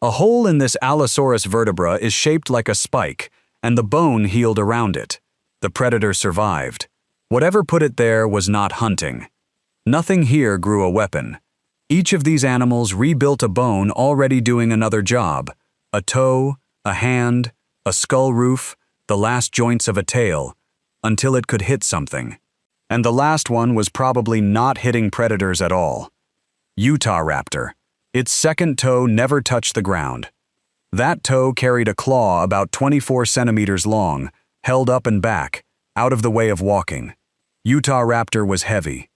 A hole in this Allosaurus vertebra is shaped like a spike, and the bone healed around it. The predator survived. Whatever put it there was not hunting. Nothing here grew a weapon. Each of these animals rebuilt a bone already doing another job: a toe, a hand, a skull roof, the last joints of a tail, until it could hit something. And the last one was probably not hitting predators at all. Utahraptor. Its second toe never touched the ground. That toe carried a claw about 24 centimeters long, held up and back, out of the way of walking. Utahraptor was heavy.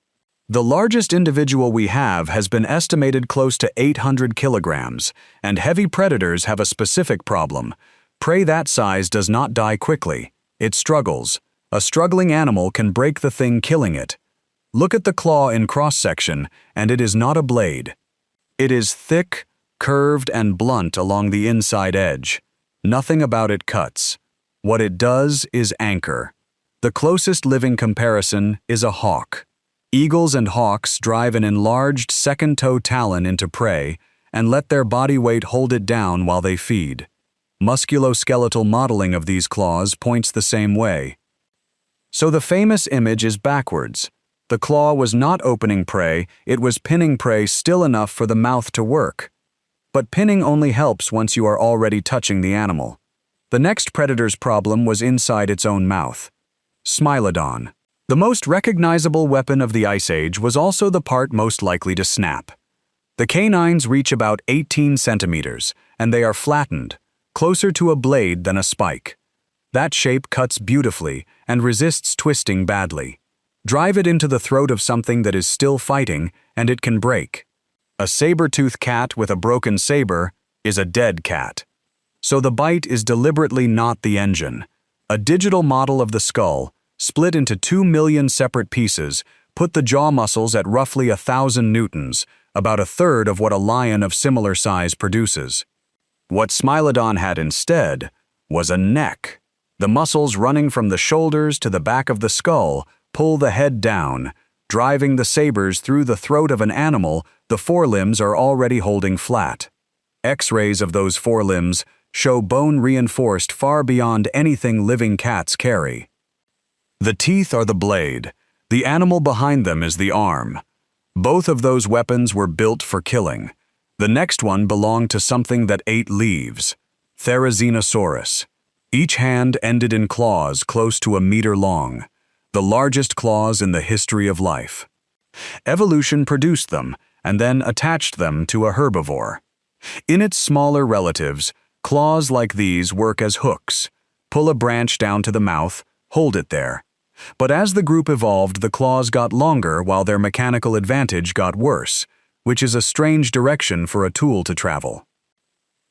The largest individual we have has been estimated close to 800 kilograms, and heavy predators have a specific problem. Prey that size does not die quickly. It struggles. A struggling animal can break the thing killing it. Look at the claw in cross-section, and it is not a blade. It is thick, curved, and blunt along the inside edge. Nothing about it cuts. What it does is anchor. The closest living comparison is a hawk. Eagles and hawks drive an enlarged second-toe talon into prey and let their body weight hold it down while they feed. Musculoskeletal modeling of these claws points the same way. So the famous image is backwards. The claw was not opening prey, it was pinning prey still enough for the mouth to work. But pinning only helps once you are already touching the animal. The next predator's problem was inside its own mouth. Smilodon. The most recognizable weapon of the Ice Age was also the part most likely to snap. The canines reach about 18 centimeters, and they are flattened, closer to a blade than a spike. That shape cuts beautifully and resists twisting badly. Drive it into the throat of something that is still fighting, and it can break. A saber-tooth cat with a broken saber is a dead cat. So the bite is deliberately not the engine. A digital model of the skull, split into 2 million separate pieces, put the jaw muscles at roughly 1,000 newtons, about a third of what a lion of similar size produces. What Smilodon had instead was a neck. The muscles running from the shoulders to the back of the skull pull the head down, driving the sabers through the throat of an animal the forelimbs are already holding flat. X-rays of those forelimbs show bone reinforced far beyond anything living cats carry. The teeth are the blade. The animal behind them is the arm. Both of those weapons were built for killing. The next one belonged to something that ate leaves. Therizinosaurus. Each hand ended in claws close to a meter long, the largest claws in the history of life. Evolution produced them and then attached them to a herbivore. In its smaller relatives, claws like these work as hooks. Pull a branch down to the mouth, hold it there. But as the group evolved, the claws got longer while their mechanical advantage got worse, which is a strange direction for a tool to travel.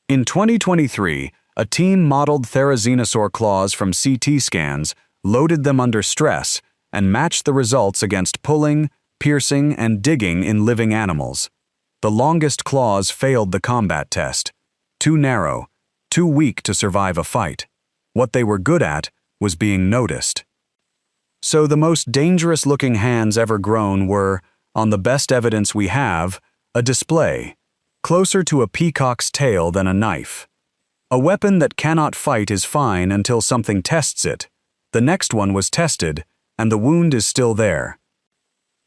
In 2023, a team modeled therizinosaur claws from CT scans, loaded them under stress, and matched the results against pulling, piercing, and digging in living animals. The longest claws failed the combat test. Too narrow, too weak to survive a fight. What they were good at was being noticed. So the most dangerous-looking hands ever grown were, on the best evidence we have, a display, closer to a peacock's tail than a knife. A weapon that cannot fight is fine until something tests it. The next one was tested, and the wound is still there.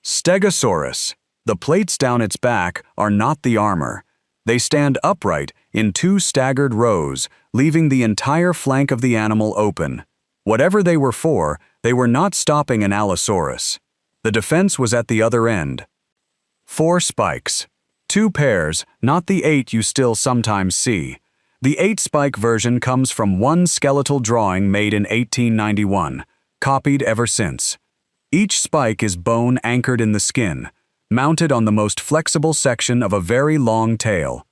Stegosaurus. The plates down its back are not the armor. They stand upright in 2 staggered rows, leaving the entire flank of the animal open. Whatever they were for, they were not stopping an Allosaurus. The defense was at the other end. 4 spikes. 2 pairs, not the 8 you still sometimes see. The 8-spike version comes from one skeletal drawing made in 1891, copied ever since. Each spike is bone anchored in the skin, mounted on the most flexible section of a very long tail.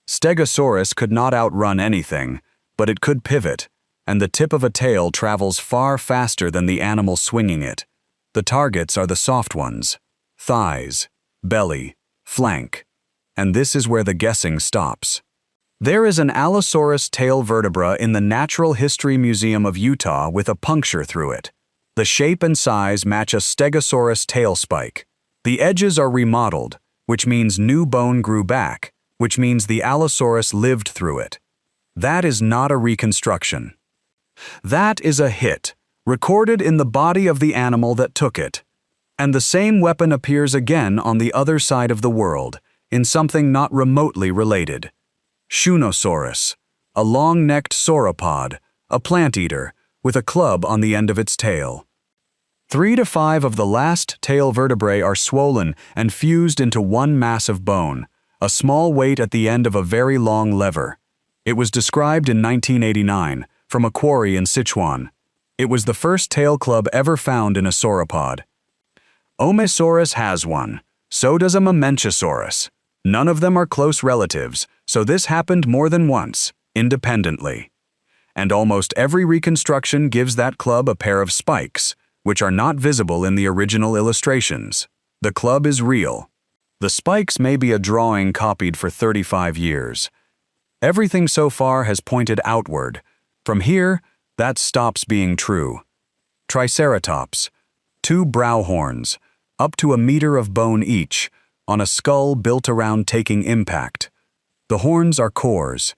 Stegosaurus could not outrun anything, but it could pivot, and the tip of a tail travels far faster than the animal swinging it. The targets are the soft ones: thighs, belly, flank. And this is where the guessing stops. There is an Allosaurus tail vertebra in the Natural History Museum of Utah with a puncture through it. The shape and size match a Stegosaurus tail spike. The edges are remodeled, which means new bone grew back, which means the Allosaurus lived through it. That is not a reconstruction. That is a hit, recorded in the body of the animal that took it. And the same weapon appears again on the other side of the world, in something not remotely related. Shunosaurus, a long-necked sauropod, a plant-eater, with a club on the end of its tail. 3 to 5 of the last tail vertebrae are swollen and fused into one mass of bone, a small weight at the end of a very long lever. It was described in 1989 from a quarry in Sichuan. It was the first tail club ever found in a sauropod. Omesaurus has one. So does a Mamenchisaurus. None of them are close relatives, so this happened more than once, independently. And almost every reconstruction gives that club a pair of spikes, which are not visible in the original illustrations. The club is real. The spikes may be a drawing copied for 35 years. Everything so far has pointed outward. From here, that stops being true. Triceratops, 2 brow horns, up to a meter of bone each, on a skull built around taking impact. The horns are cores.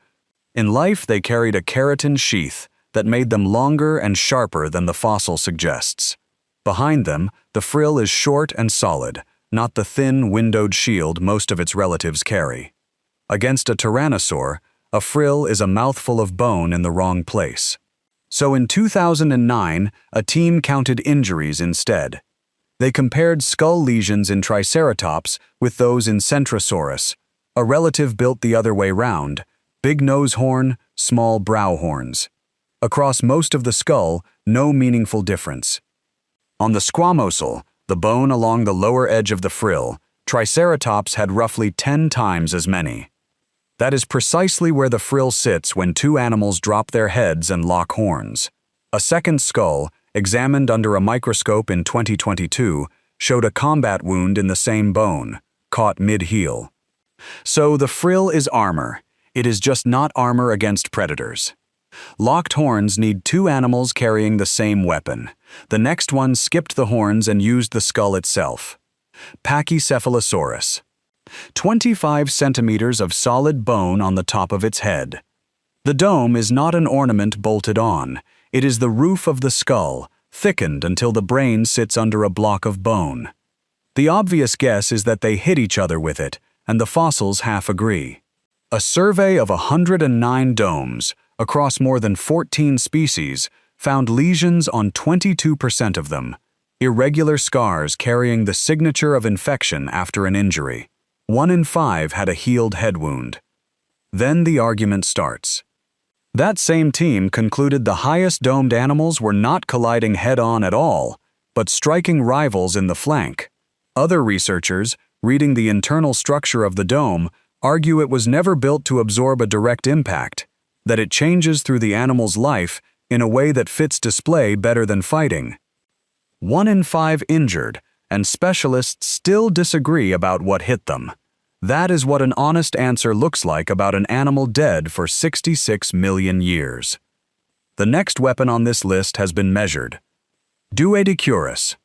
In life, they carried a keratin sheath that made them longer and sharper than the fossil suggests. Behind them, the frill is short and solid, not the thin, windowed shield most of its relatives carry. Against a tyrannosaur, a frill is a mouthful of bone in the wrong place. So in 2009, a team counted injuries instead. They compared skull lesions in Triceratops with those in Centrosaurus, a relative built the other way round, big nose horn, small brow horns. Across most of the skull, no meaningful difference. On the squamosal, the bone along the lower edge of the frill, Triceratops had roughly 10 times as many. That is precisely where the frill sits when 2 animals drop their heads and lock horns. A second skull, examined under a microscope in 2022, showed a combat wound in the same bone, caught mid-heel. So the frill is armor. It is just not armor against predators. Locked horns need 2 animals carrying the same weapon. The next one skipped the horns and used the skull itself. Pachycephalosaurus. 25 centimeters of solid bone on the top of its head. The dome is not an ornament bolted on. It is the roof of the skull, thickened until the brain sits under a block of bone. The obvious guess is that they hit each other with it, and the fossils half agree. A survey of 109 domes, across more than 14 species, found lesions on 22% of them, irregular scars carrying the signature of infection after an injury. 1 in 5 had a healed head wound. Then the argument starts. That same team concluded the highest domed animals were not colliding head-on at all, but striking rivals in the flank. Other researchers, reading the internal structure of the dome, argue it was never built to absorb a direct impact, that it changes through the animal's life in a way that fits display better than fighting. 1 in 5 injured, and specialists still disagree about what hit them. That is what an honest answer looks like about an animal dead for 66 million years. The next weapon on this list has been measured. Utahraptor.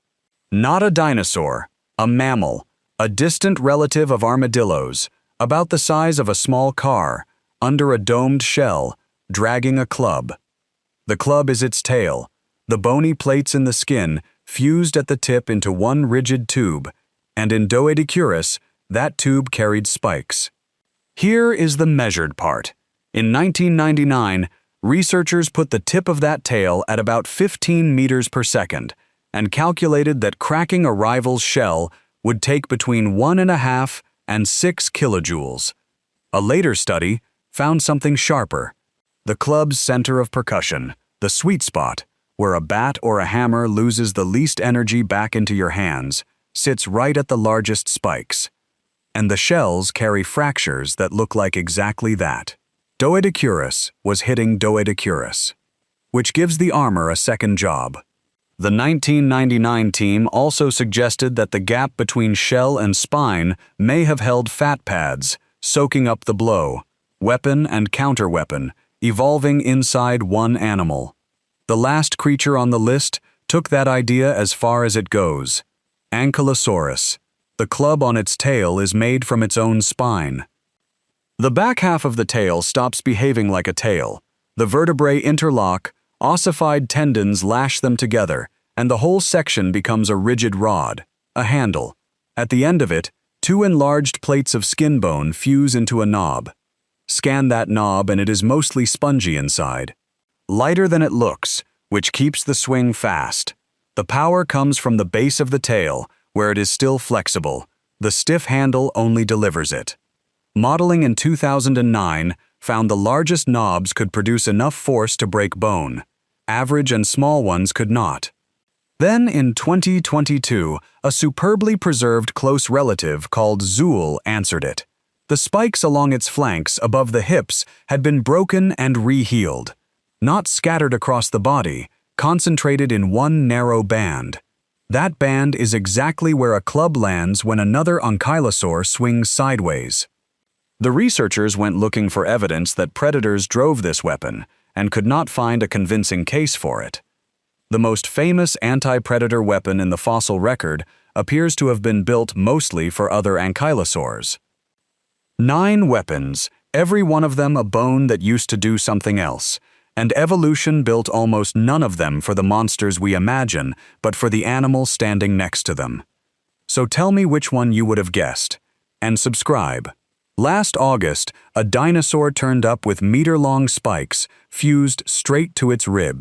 Not a dinosaur, a mammal, a distant relative of armadillos, about the size of a small car, under a domed shell, dragging a club. The club is its tail, the bony plates in the skin fused at the tip into one rigid tube, and in Utahraptor, that tube carried spikes. Here is the measured part. In 1999, researchers put the tip of that tail at about 15 meters per second and calculated that cracking a rival's shell would take between 1.5 and 6 kilojoules. A later study found something sharper. The club's center of percussion, the sweet spot, where a bat or a hammer loses the least energy back into your hands, sits right at the largest spikes. And the shells carry fractures that look like exactly that. Utahraptor was hitting Utahraptor, which gives the armor a second job. The 1999 team also suggested that the gap between shell and spine may have held fat pads, soaking up the blow, weapon and counterweapon, evolving inside one animal. The last creature on the list took that idea as far as it goes. Ankylosaurus. The club on its tail is made from its own spine. The back half of the tail stops behaving like a tail. The vertebrae interlock, ossified tendons lash them together, and the whole section becomes a rigid rod, a handle. At the end of it, two enlarged plates of skin bone fuse into a knob. Scan that knob and it is mostly spongy inside. Lighter than it looks, which keeps the swing fast. The power comes from the base of the tail, where it is still flexible. The stiff handle only delivers it. Modeling in 2009 found the largest knobs could produce enough force to break bone. Average and small ones could not. Then, in 2022, a superbly preserved close relative called Zool answered it. The spikes along its flanks above the hips had been broken and re-healed. Not scattered across the body, concentrated in one narrow band. That band is exactly where a club lands when another ankylosaur swings sideways. The researchers went looking for evidence that predators drove this weapon and could not find a convincing case for it. The most famous anti-predator weapon in the fossil record appears to have been built mostly for other ankylosaurs. 9 weapons, every one of them a bone that used to do something else, and evolution built almost none of them for the monsters we imagine, but for the animal standing next to them. So tell me which one you would have guessed. And subscribe. Last August, a dinosaur turned up with meter-long spikes fused straight to its ribs.